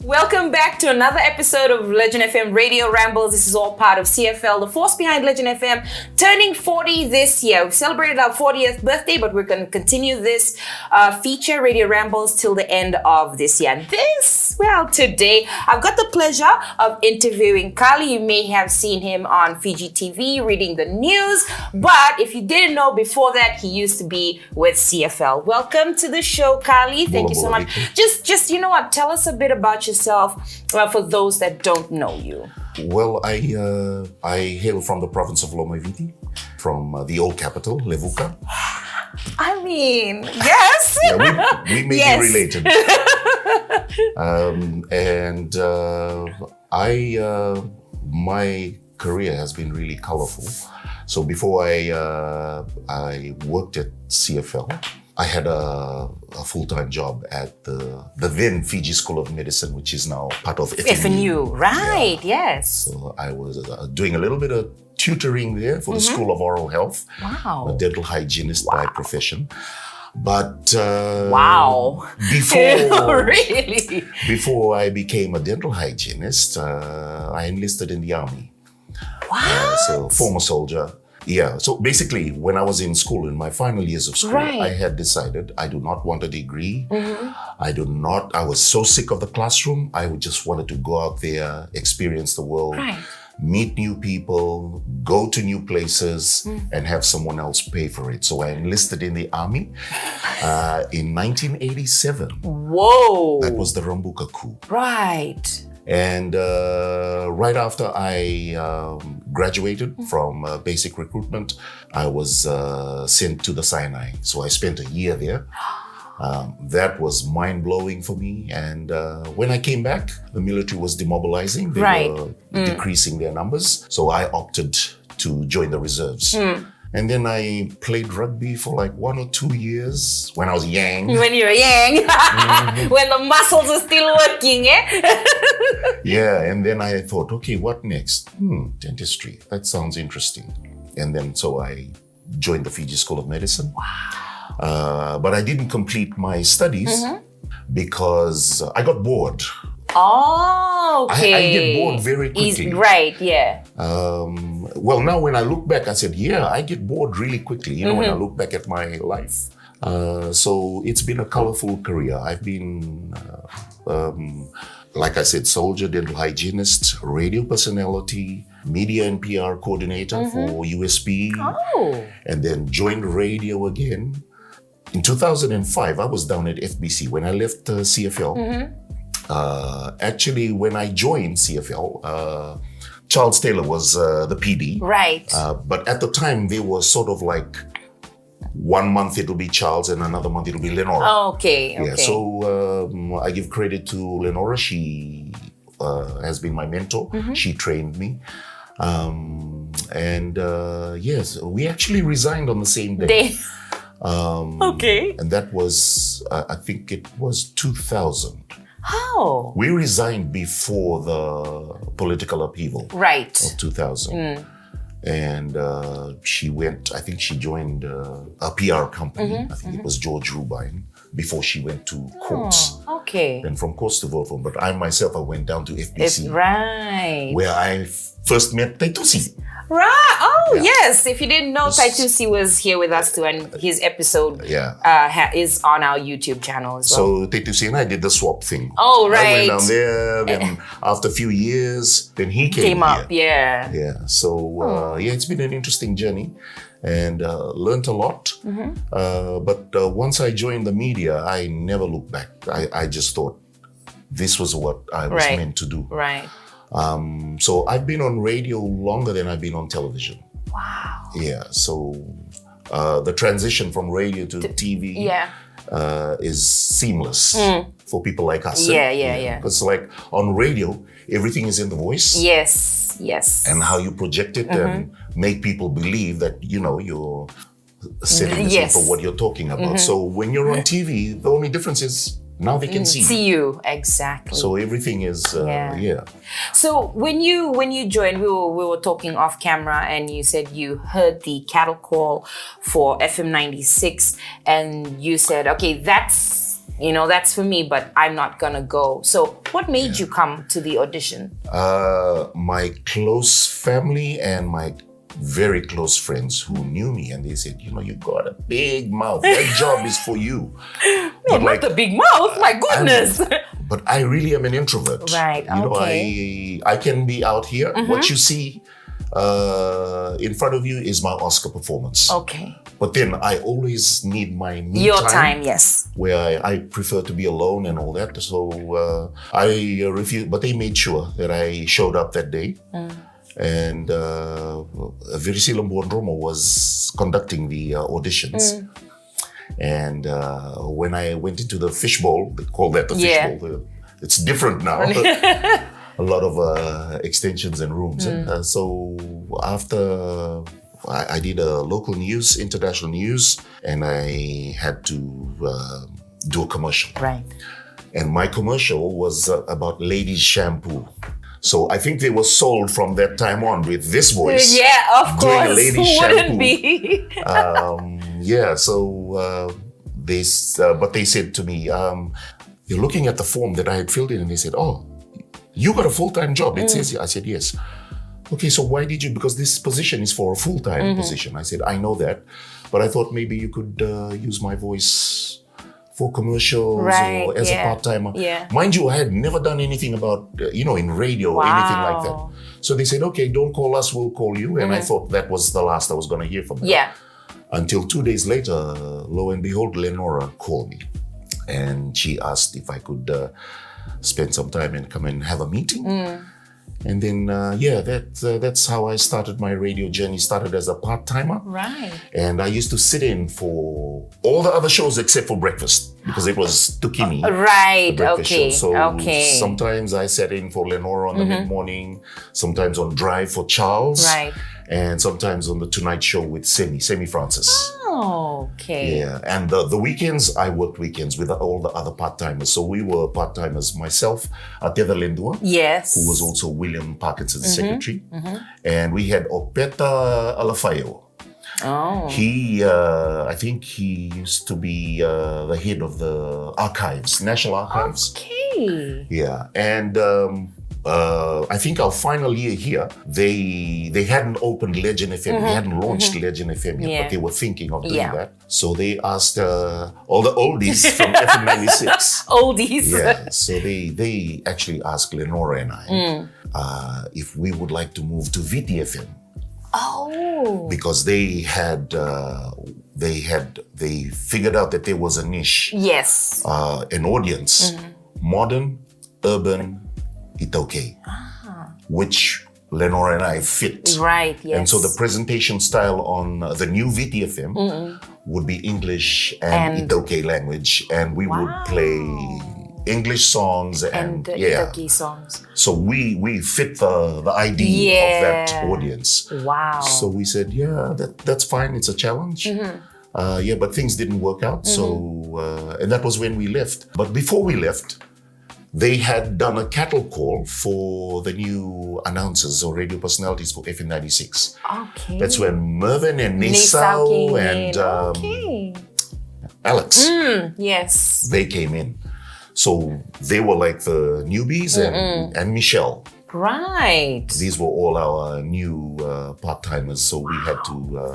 Welcome back to another episode of LegendFM Radio Rambles. This is all part of CFL, the force behind LegendFM, turning 40 this year. We've celebrated our 40th birthday, but we're going to continue this feature, Radio Rambles, till the end of this year. Today, I've got the pleasure of interviewing Kali. You may have seen him on Fiji TV, reading the news, but if you didn't know before that, he used to be with CFL. Welcome to the show, Kali. Thank you so much. Just you know what, tell us a bit about yourself for those that don't know you. Well, I hail from the province of Lomaviti, from the old capital, Levuka. I mean, yes. Yeah, we may yes. be related. My career has been really colorful. So before I worked at CFL, I had a full-time job at the then Fiji School of Medicine, which is now part of FNU. Right, yeah. yes. So I was doing a little bit of tutoring there for the School of Oral Health. Wow. A dental hygienist by profession. But before I became a dental hygienist, I enlisted in the army. Wow. So former soldier. Yeah, so basically when I was in school, in my final years of school, I had decided I do not want a degree. I was so sick of the classroom. I just wanted to go out there, experience the world, meet new people, go to new places, and have someone else pay for it. So I enlisted in the army in 1987. Whoa! That was the Rambuka coup. Right. And right after I graduated from basic recruitment, I was sent to the Sinai. So I spent a year there. That was mind-blowing for me. And when I came back, the military was demobilizing. They were decreasing their numbers. So I opted to join the reserves. And then I played rugby for like 1 or 2 years when I was young. When you were young. When the muscles are still working, eh? Yeah, and then I thought, okay, what next? Dentistry. That sounds interesting. And then so I joined the Fiji School of Medicine. Wow. But I didn't complete my studies because I got bored. Oh, okay. I get bored very quickly. Right, yeah. Well, now when I look back, I said, yeah, I get bored really quickly, you know, when I look back at my life. So it's been a colorful career. I've been, like I said, soldier, dental hygienist, radio personality, media and PR coordinator for USB. Oh. And then joined radio again. In 2005, I was down at FBC. When I left CFL, actually, when I joined CFL, Charles Taylor was the PD. Right. But at the time, they were sort of like 1 month it'll be Charles and another month it'll be Lenora. Oh, okay. Yeah. So I give credit to Lenora. She has been my mentor. She trained me. Yes, we actually resigned on the same day. Okay. And that was, I think it was 2000. How? We resigned before the political upheaval. Right. Of 2000. And she went, I think she joined a PR company. I think it was George Rubine, before she went to courts. Okay. Then from courts to Vodafone. But I myself, I went down to FBC. Right. Where I first met Taitusi. Right. Oh, yes. If you didn't know, Taitusi was here with us too, and his episode is on our YouTube channel as well. So Taitusi and I did the swap thing. Oh, right. I went down there, then after a few years, then he came up. here. Yeah. Yeah. So, it's been an interesting journey and learned a lot. But once I joined the media, I never looked back. I just thought this was what I was meant to do. Right. So I've been on radio longer than I've been on television. Wow. Yeah. So the transition from radio to TV is seamless for people like us. Yeah. Because like on radio, everything is in the voice. Yes. And how you project it and make people believe that, you know, you're setting the scene for what you're talking about. So when you're on TV, the only difference is now they can see you. Exactly. So everything is So when you joined, we were talking off camera, and you said you heard the cattle call for FM 96, and you said, okay, that's that's for me, but I'm not gonna go. So what made you come to the audition? My close family and my very close friends who knew me, and they said, you got a big mouth. That job is for you. But not a big mouth, my goodness. But I really am an introvert. Right, okay. I can be out here. What you see in front of you is my Oscar performance. Okay. But then I always need my me Your time, yes. Where I prefer to be alone and all that. So I refused, but they made sure that I showed up that day. And Viricilum Bondromo was conducting the auditions. And when I went into the fishbowl, they call that the fishbowl. It's different now. A lot of extensions and rooms. So after I did a local news, international news, and I had to do a commercial. Right. And my commercial was about ladies' shampoo. So I think they were sold from that time on with this voice. Yeah, of course. Doing ladies' Who shampoo. wouldn't be? But they said to me, you're looking at the form that I had filled in, and they said, oh, you got a full-time job. It says here. I said, yes. Okay, so why did you? Because this position is for a full-time position. I said, I know that, but I thought maybe you could use my voice for commercials or as a part-timer. Yeah. Mind you, I had never done anything about, in radio or anything like that. So they said, okay, don't call us, we'll call you. And I thought that was the last I was going to hear from them. Yeah. Until 2 days later, lo and behold, Lenora called me. And she asked if I could spend some time and come and have a meeting. And then, that's how I started my radio journey. Started as a part-timer. Right. And I used to sit in for all the other shows except for breakfast because it was Tukini. Right, Okay. Show. So sometimes I sat in for Lenora on the mid-morning, sometimes on Drive for Charles. Right. And sometimes on the Tonight Show with Semi Francis. Oh, okay. Yeah, and the weekends, I worked weekends with all the other part-timers. So we were part-timers, myself, Ateda Lendua, yes, who was also William Parkinson's secretary. And we had Opeta Alafayo. Oh. He, I think he used to be the head of the archives, National Archives. Okay. Yeah, and I think our final year here, they hadn't opened Legend FM, they hadn't launched Legend FM yet, but they were thinking of doing that. So they asked all the oldies from FM 96. Oldies. Yeah, so they actually asked Lenora and I if we would like to move to VTFM. Oh. Because they figured out that there was a niche. Yes. An audience, modern, urban, it's okay, which Lenora and I fit. Right, yes. And so the presentation style on the new VTFM would be English and Itoke language, and we would play English songs and Itoke songs. So we fit the idea of that audience. Wow. So we said, that's fine. It's a challenge. But things didn't work out. So and that was when we left. But before we left, they had done a cattle call for the new announcers or radio personalities for FM 96. Okay. That's when Mervyn and Nisao and Alex, yes, they came in. So they were like the newbies and Michelle. Right. These were all our new part-timers. So we had to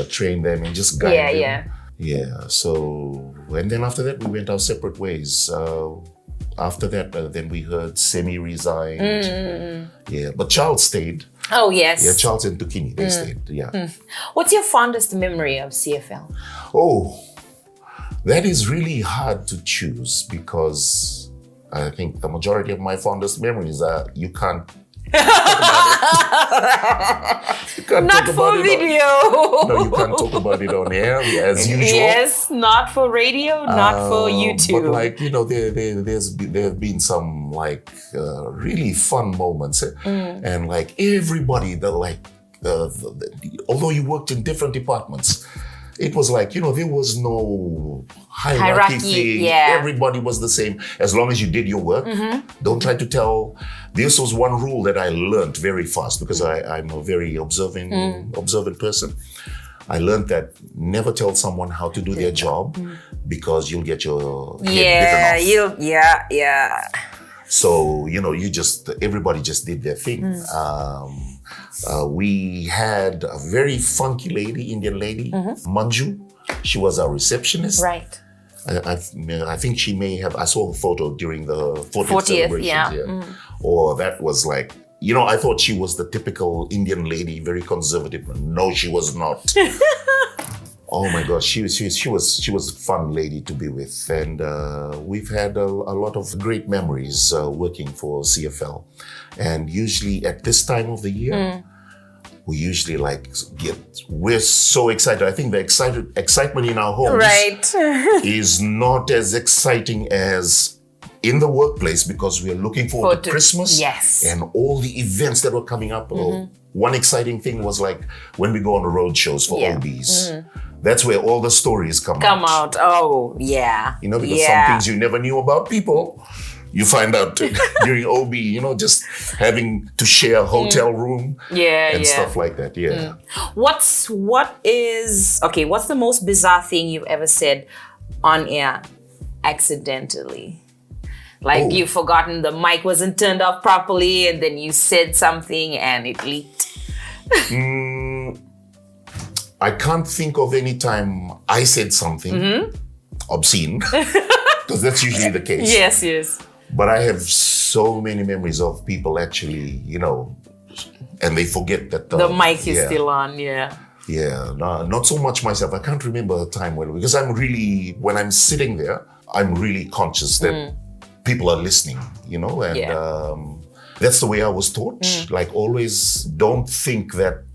train them and just guide them. Yeah. So, and then after that, we went our separate ways. After that, then we heard Semi resigned. Yeah, but Charles stayed. Oh, yes. Yeah, Charles and Tukini, they stayed. Yeah. What's your fondest memory of CFL? Oh, that is really hard to choose because I think the majority of my fondest memories are you can't not for video. No, you can't talk about it on air as usual. Yes, not for radio, not for YouTube. But like, there have been some like really fun moments. And like everybody although you worked in different departments, it was like, there was no hierarchy thing. Yeah. Everybody was the same. As long as you did your work, don't try to tell. This was one rule that I learned very fast because I'm a very observant person. I learned that never tell someone how to do their job because you'll get your head bitten off. Yeah. So, everybody just did their thing. We had a very funky lady, Indian lady, Manju. She was our receptionist. Right. I think she may have, I saw a photo during the 40th celebrations. Yeah. Or that was like, I thought she was the typical Indian lady, very conservative. No, she was not. Oh my gosh, she was a fun lady to be with. And we've had a lot of great memories working for CFL. And usually at this time of the year, we usually we're so excited. I think the excitement in our homes is not as exciting as in the workplace because we are looking forward to Christmas and all the events that were coming up. One exciting thing was like when we go on the road shows for OBs. That's where all the stories come out. Oh, yeah. Because some things you never knew about people, you find out during OB, just having to share a hotel room and stuff like that. Yeah. What's the most bizarre thing you've ever said on air accidentally? Like you've forgotten the mic wasn't turned off properly and then you said something and it leaked. I can't think of any time I said something obscene, because that's usually the case. Yes. But I have so many memories of people actually, and they forget that the mic is still on, Yeah, not so much myself. I can't remember a time because when I'm sitting there, I'm really conscious that people are listening, and that's the way I was taught. Like always, don't think that,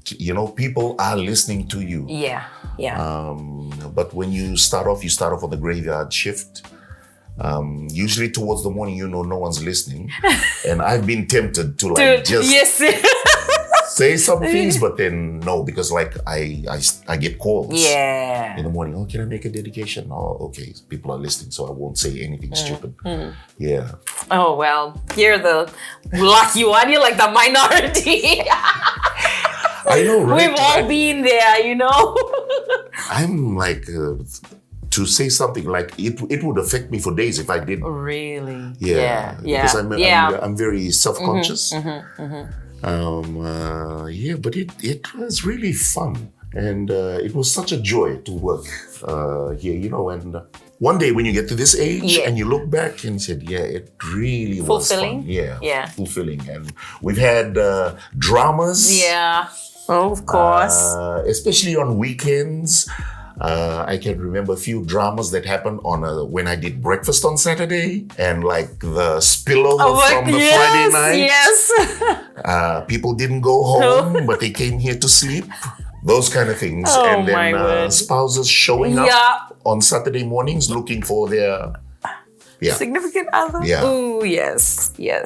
people are listening to you. Yeah. But when you start off on the graveyard shift. Usually towards the morning, no one's listening. And I've been tempted to say some things, but then no, because I get calls in the morning. Oh, can I make a dedication? Oh, okay, people are listening, so I won't say anything stupid. Yeah. Oh, well, you're the lucky one. You're like the minority. I know, right? We've all been there, I'm like... to say something like it would affect me for days if I did. Really? Yeah. Because I'm very self-conscious. But it was really fun. And it was such a joy to work here, and one day when you get to this age and you look back and you said, it really was fun. Yeah. Fulfilling. And we've had dramas. Yeah. Oh, of course. Especially on weekends. I can remember a few dramas that happened when I did breakfast on Saturday and like the spillover from the Friday night. Yes. People didn't go home, but they came here to sleep. Those kind of things. And then spouses showing up on Saturday mornings looking for their significant other. Yeah. Oh, yes. Yeah.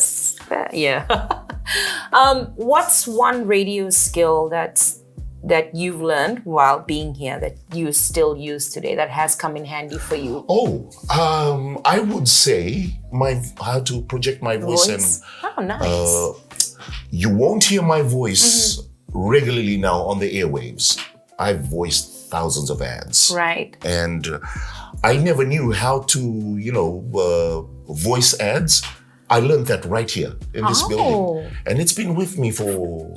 What's one radio skill that you've learned while being here that you still use today that has come in handy for you? I would say how to project my voice. And nice. You won't hear my voice regularly now on the airwaves. I've voiced thousands of ads. Right. And I never knew how to, voice ads. I learned that right here in this building. And it's been with me for...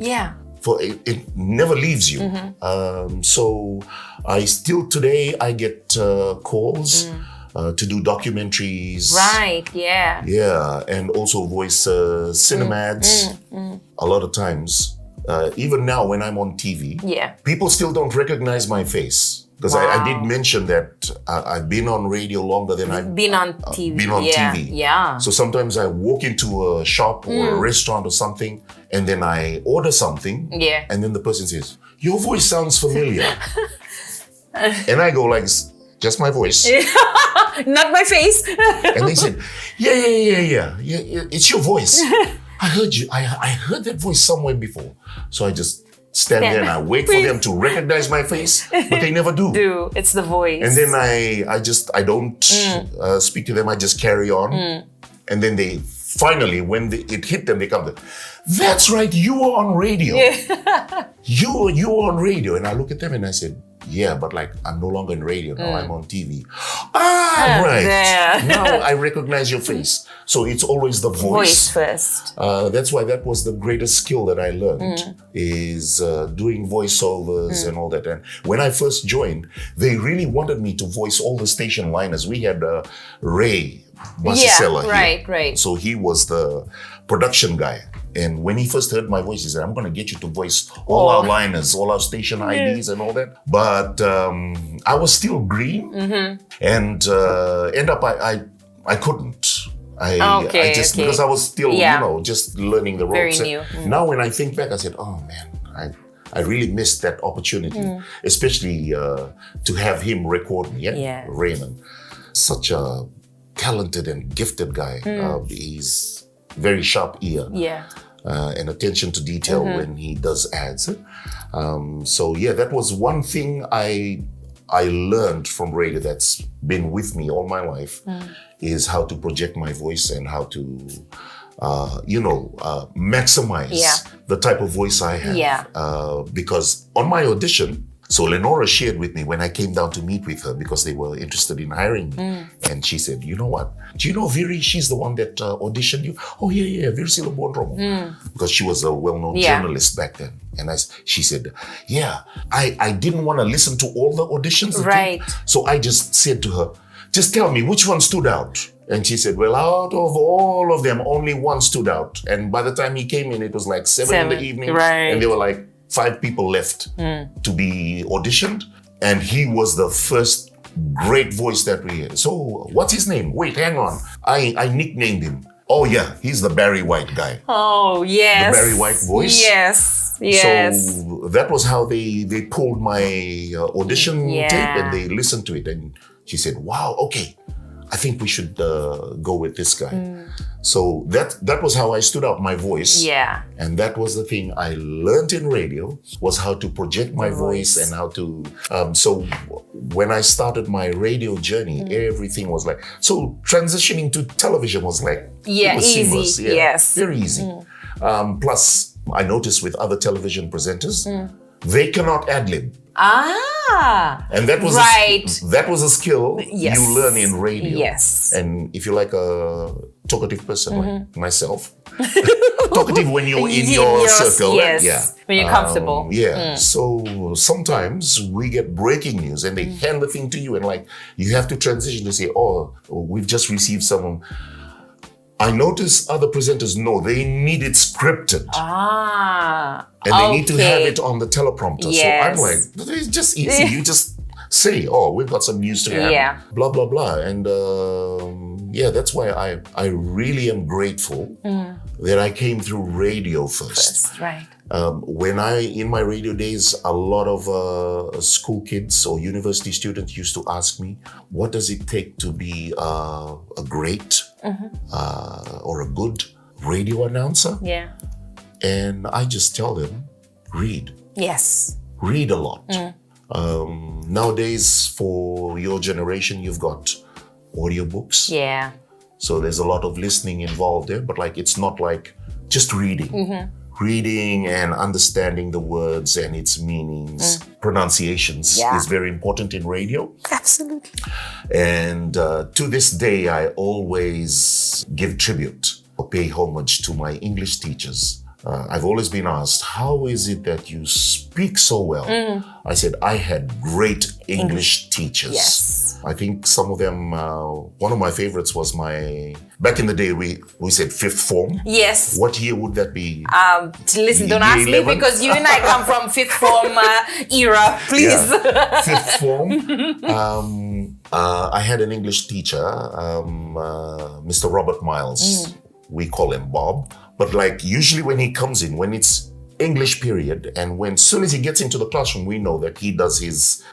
It never leaves you. So today I get calls to do documentaries. Right, yeah. Yeah, and also voice cinema ads. A lot of times, even now when I'm on TV, people still don't recognize my face. Because I did mention that I've been on radio longer than I've been on TV. TV. Yeah. So sometimes I walk into a shop or a restaurant or something, and then I order something. Yeah. And then the person says, "Your voice sounds familiar." And I go like, "Just my voice." Not my face. And they said, yeah. It's your voice. I heard you. I heard that voice somewhere before. So I just stand there and I wait for them to recognize my face, but they never do. It's the voice. And then I don't speak to them. I just carry on. And then they finally, when it hit them, they come to, "That's right, you were on radio. You were on radio." And I look at them and I said, yeah, but like I'm no longer in radio now, I'm on TV. Ah, right. Yeah. Now I recognize your face. So it's always the Voice voice. first. That's why that was the greatest skill that I learned is doing voiceovers and all that. And when I first joined, they really wanted me to voice all the station liners. We had Ray Masisela here. Right. So he was the production guy. And when he first heard my voice, he said, I'm going to get you to voice all our liners, all our station IDs and all that. But I was still green and end up I couldn't. I just because I was still, just learning the ropes. Very new. Now when I think back, I said, oh man, I really missed that opportunity, especially to have him record me, Raymond. Such a talented and gifted guy. He's very sharp ear. And attention to detail when he does ads. So yeah, that was one thing I learned from radio that's been with me all my life is how to project my voice and how to, maximize the type of voice I have. Because on my audition, so Lenora shared with me when I came down to meet with her because they were interested in hiring me. And she said, you know what? Do you know Viri? She's the one that auditioned you. Oh, yeah, Viri Silabondromo. Because she was a well-known journalist back then. And she said, yeah, I didn't want to listen to all the auditions. Right. So I just said to her, just tell me which one stood out. And she said, well, out of all of them, only one stood out. And by the time he came in, it was like 7 in the evening. Right. And they were like, 5 people left to be auditioned, and he was the first great voice that we had. So what's his name? Wait, hang on. I nicknamed him. Oh yeah, he's the Barry White guy. Oh yes. The Barry White voice. Yes. So that was how they pulled my audition tape and they listened to it. And she said, wow, okay, I think we should go with this guy. So that was how I stood out my voice. Yeah. And that was the thing I learned in radio, was how to project my voice and how to... so when I started my radio journey, everything was like... So transitioning to television was like... Yeah, easy. Seamless. Yeah, yes. very easy. Plus, I noticed with other television presenters, they cannot ad-lib. And that was that was a skill you learn in radio. Yes. And if you're like a talkative person like myself, talkative when you're in your circle, when you're comfortable. So sometimes we get breaking news and they hand the thing to you and like you have to transition to say, oh, we've just received someone. I notice other presenters they need it scripted. And they need to have it on the teleprompter. So I'm like, it's just easy. You just say, oh, we've got some news to have. Blah, blah, blah. And that's why I really am grateful that I came through radio first. Right. When in my radio days, a lot of school kids or university students used to ask me, what does it take to be a great or a good radio announcer? Yeah. And I just tell them, read. Yes. Read a lot. Nowadays, for your generation, you've got audiobooks. Yeah. So there's a lot of listening involved there, but like it's not like just reading. Reading and understanding the words and its meanings, pronunciations is very important in radio. Absolutely. And to this day, I always give tribute or pay homage to my English teachers. I've always been asked, how is it that you speak so well? I said, I had great English teachers. Yes. I think some of them, one of my favorites was back in the day, we said 5th form. Yes. What year would that be? Listen, don't ask me because you and I come from 5th form era, please. Yeah. 5th form. I had an English teacher, Mr. Robert Miles. We call him Bob. But like usually when he comes in, when it's English period, and soon as he gets into the classroom, we know that he does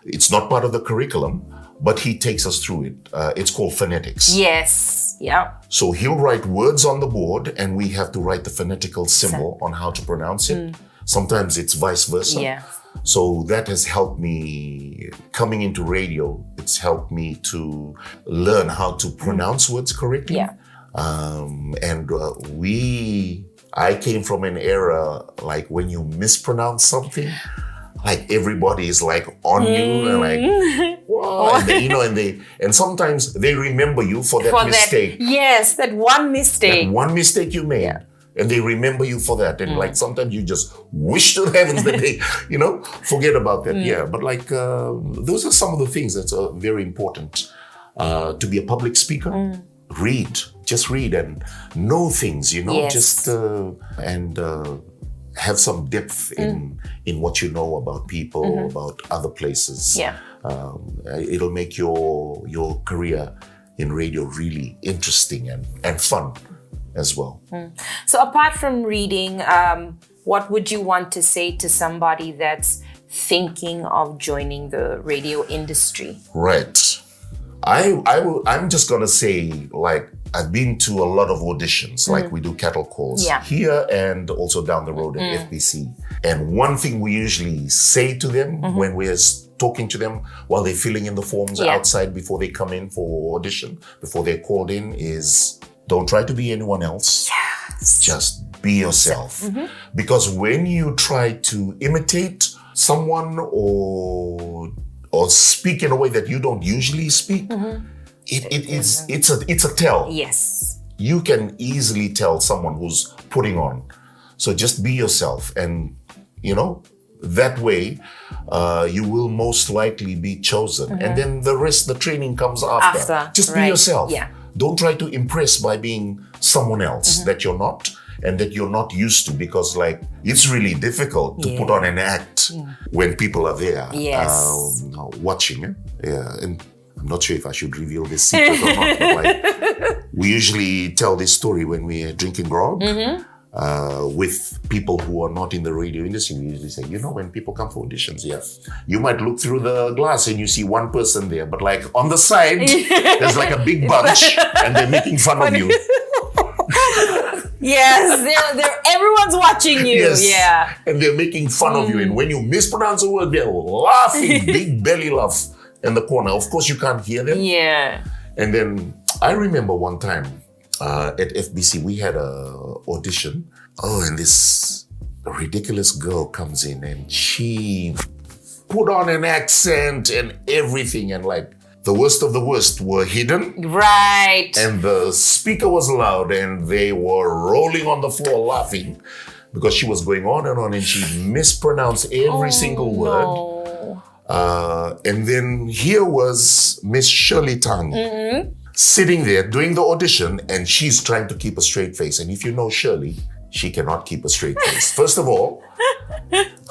it's not part of the curriculum, but he takes us through it. It's called phonetics. Yes. Yeah. So he'll write words on the board and we have to write the phonetical symbol on how to pronounce it. Sometimes it's vice versa. Yeah. So that has helped me coming into radio. It's helped me to learn how to pronounce words correctly. Yeah. I came from an era like when you mispronounce something, like everybody is like on you and like, wow. And they, and sometimes they remember you for that mistake. Yes, that one mistake. That one mistake you made. Yeah. And they remember you for that. And like sometimes you just wish to the heavens that they, forget about that. Yeah. But like those are some of the things that's very important. To be a public speaker, just read and know things, yes. And have some depth in what you know about people, about other places. Yeah. It'll make your career in radio really interesting and fun as well. So apart from reading, what would you want to say to somebody that's thinking of joining the radio industry? Right. I'm just gonna say, like, I've been to a lot of auditions, like we do cattle calls here and also down the road at FBC. And one thing we usually say to them when we're talking to them while they're filling in the forms outside before they come in for audition, before they're called in, is don't try to be anyone else. Yes. Just be yourself. Because when you try to imitate someone or speak in a way that you don't usually speak, it's a tell. Yes. You can easily tell someone who's putting on. So just be yourself, and that way you will most likely be chosen. And then the training comes after. Just be yourself. Yeah. Don't try to impress by being someone else that you're not and that you're not used to, because like it's really difficult to put on an act when people are there watching. Yeah. And I'm not sure if I should reveal this secret or not, but like we usually tell this story when we're drinking grog with people who are not in the radio industry. We usually say, when people come for auditions, you might look through the glass and you see one person there, but like on the side, there's like a big bunch and they're making fun of you. Yes, everyone's watching you. Yes. Yeah. And they're making fun of you. And when you mispronounce a word, they're laughing, big belly laugh in the corner. Of course, you can't hear them. Yeah. And then I remember one time at FBC, we had a audition. Oh, and this ridiculous girl comes in and she put on an accent and everything. And like the worst of the worst were hidden. Right. And the speaker was loud and they were rolling on the floor laughing because she was going on and she mispronounced every single word. No. And then here was Miss Shirley Tang sitting there doing the audition, and she's trying to keep a straight face. And if you know Shirley, she cannot keep a straight face. First of all,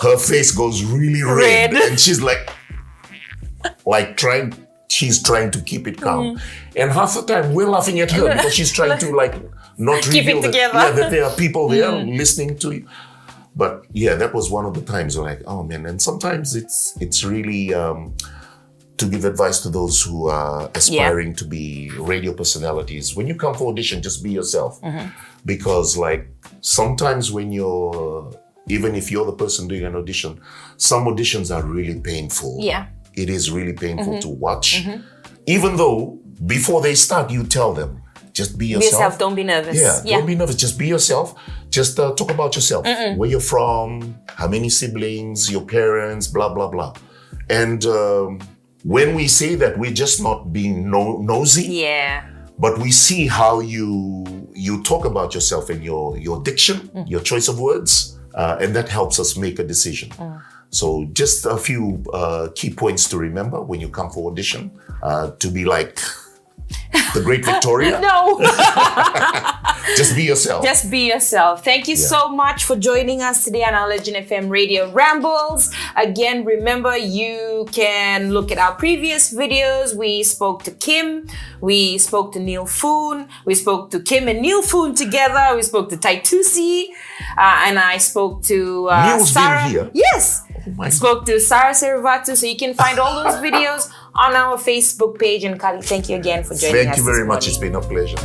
her face goes really red. And she's she's trying to keep it calm. And half the time we're laughing at her because she's trying to not keep it together. that there are people there listening to you. But yeah, that was one of the times we're like, oh man. And sometimes it's really to give advice to those who are aspiring to be radio personalities. When you come for audition, just be yourself. Because like sometimes when even if you're the person doing an audition, some auditions are really painful. Yeah. It is really painful to watch. Even though before they start, you tell them, just be yourself. Be yourself, don't be nervous. Yeah, don't be nervous. Just be yourself. Just talk about yourself. Where you're from, how many siblings, your parents, blah, blah, blah. And when we say that, we're just not being nosy. Yeah. But we see how you talk about yourself and your diction, your choice of words, and that helps us make a decision. So just a few key points to remember when you come for audition, to be like the great Victoria. No. Just be yourself. Just be yourself. Thank you so much for joining us today on our Legend FM Radio Rambles. Again, remember you can look at our previous videos. We spoke to Kim. We spoke to Neil Foon. We spoke to Kim and Neil Foon together. We spoke to Taitusi. And I spoke to Neil's Sarah. been here. Yes. Oh spoke to Sarah Servatu. So you can find all those videos on our Facebook page. And Kali, thank you again for joining us. Thank you very much. It's been a pleasure.